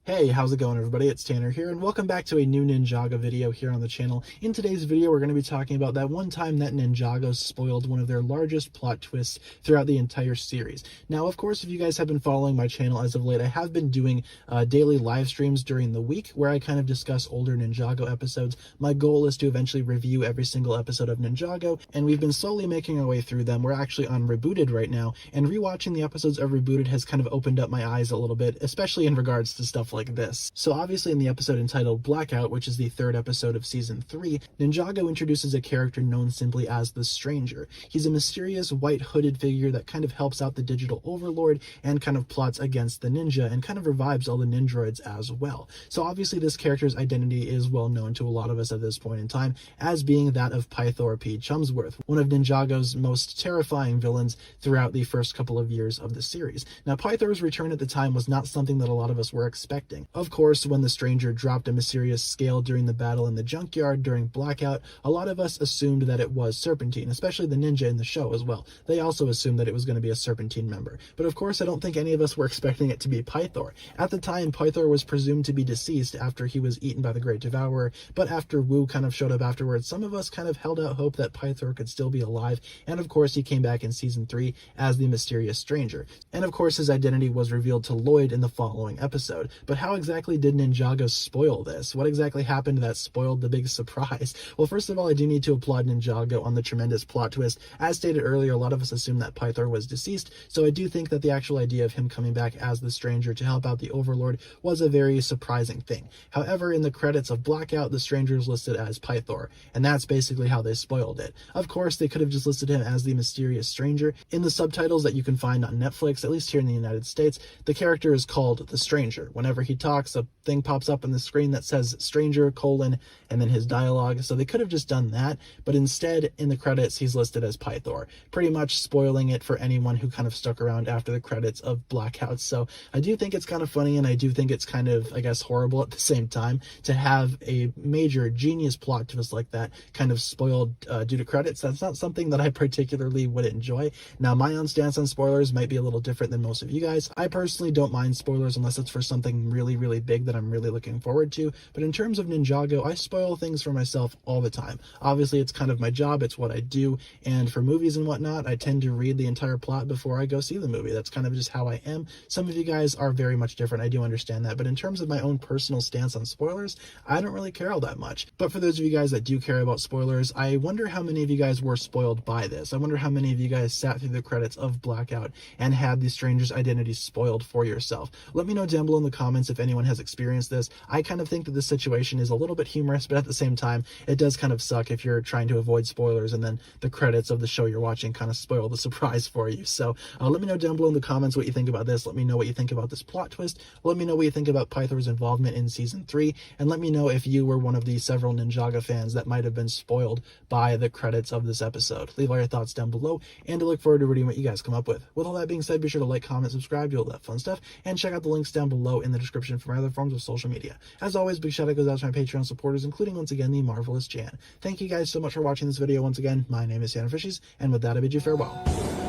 Hey, how's it going everybody? It's Tanner here, and welcome back to a new Ninjago video here on the channel. In today's video, we're going to be talking about that one time that Ninjago spoiled one of their largest plot twists throughout the entire series. Now, of course, if you guys have been following my channel as of late, I have been doing daily live streams during the week where I kind of discuss older Ninjago episodes. My goal is to eventually review every single episode of Ninjago, and we've been slowly making our way through them. We're actually on Rebooted right now, and rewatching the episodes of Rebooted has kind of opened up my eyes a little bit, especially in regards to stuff like this. So obviously in the episode entitled Blackout, which is the third episode of season 3, Ninjago introduces a character known simply as the Stranger. He's a mysterious white hooded figure that kind of helps out the digital overlord and kind of plots against the ninja and kind of revives all the ninjroids as well. So obviously this character's identity is well known to a lot of us at this point in time as being that of Pythor P. Chumsworth, one of Ninjago's most terrifying villains throughout the first couple of years of the series. Now Pythor's return at the time was not something that a lot of us were expecting. Of course, when the Stranger dropped a mysterious scale during the battle in the junkyard during Blackout, a lot of us assumed that it was Serpentine, especially the ninja in the show as well. They also assumed that it was going to be a Serpentine member. But of course, I don't think any of us were expecting it to be Pythor. At the time, Pythor was presumed to be deceased after he was eaten by the Great Devourer, but after Wu kind of showed up afterwards, some of us kind of held out hope that Pythor could still be alive, and of course, he came back in Season 3 as the mysterious Stranger. And of course, his identity was revealed to Lloyd in the following episode. But how exactly did Ninjago spoil this? What exactly happened that spoiled the big surprise? Well, first of all, I do need to applaud Ninjago on the tremendous plot twist. As stated earlier, a lot of us assumed that Pythor was deceased, so I do think that the actual idea of him coming back as the Stranger to help out the Overlord was a very surprising thing. However, in the credits of Blackout, the Stranger is listed as Pythor, and that's basically how they spoiled it. Of course, they could have just listed him as the mysterious Stranger. In the subtitles that you can find on Netflix, at least here in the United States, the character is called the Stranger. Whenever he talks, a thing pops up on the screen that says Stranger, and then his dialogue. So they could have just done that, but instead in the credits he's listed as Pythor, pretty much spoiling it for anyone who kind of stuck around after the credits of Blackout. So I do think it's kind of funny, and I do think it's kind of, I guess, horrible at the same time to have a major genius plot twist like that kind of spoiled due to credits. That's not something that I particularly would enjoy. Now, my own stance on spoilers might be a little different than most of you guys. I personally don't mind spoilers unless it's for something really, really big that I'm really looking forward to. But in terms of Ninjago, I spoil things for myself all the time. Obviously, it's kind of my job, it's what I do, and for movies and whatnot, I tend to read the entire plot before I go see the movie. That's kind of just how I am. Some of you guys are very much different, I do understand that, but in terms of my own personal stance on spoilers, I don't really care all that much. But for those of you guys that do care about spoilers, I wonder how many of you guys were spoiled by this. I wonder how many of you guys sat through the credits of Blackout and had the Stranger's identity spoiled for yourself. Let me know down below in the comments if anyone has experienced this. I kind of think that this situation is a little bit humorous, but at the same time, it does kind of suck if you're trying to avoid spoilers and then the credits of the show you're watching kind of spoil the surprise for you. So let me know down below in the comments what you think about this. Let me know what you think about this plot twist. Let me know what you think about Pythor's involvement in Season 3, and let me know if you were one of the several Ninjago fans that might have been spoiled by the credits of this episode. Leave all your thoughts down below, and I look forward to reading what you guys come up with. With all that being said, be sure to like, comment, subscribe, do all that fun stuff, and check out the links down below in the description for my other forms of social media. As always, big shout out goes out to my Patreon supporters, including once again the marvelous Jan. Thank you guys so much for watching this video once again. My name is TannerFishies, and with that I bid you farewell.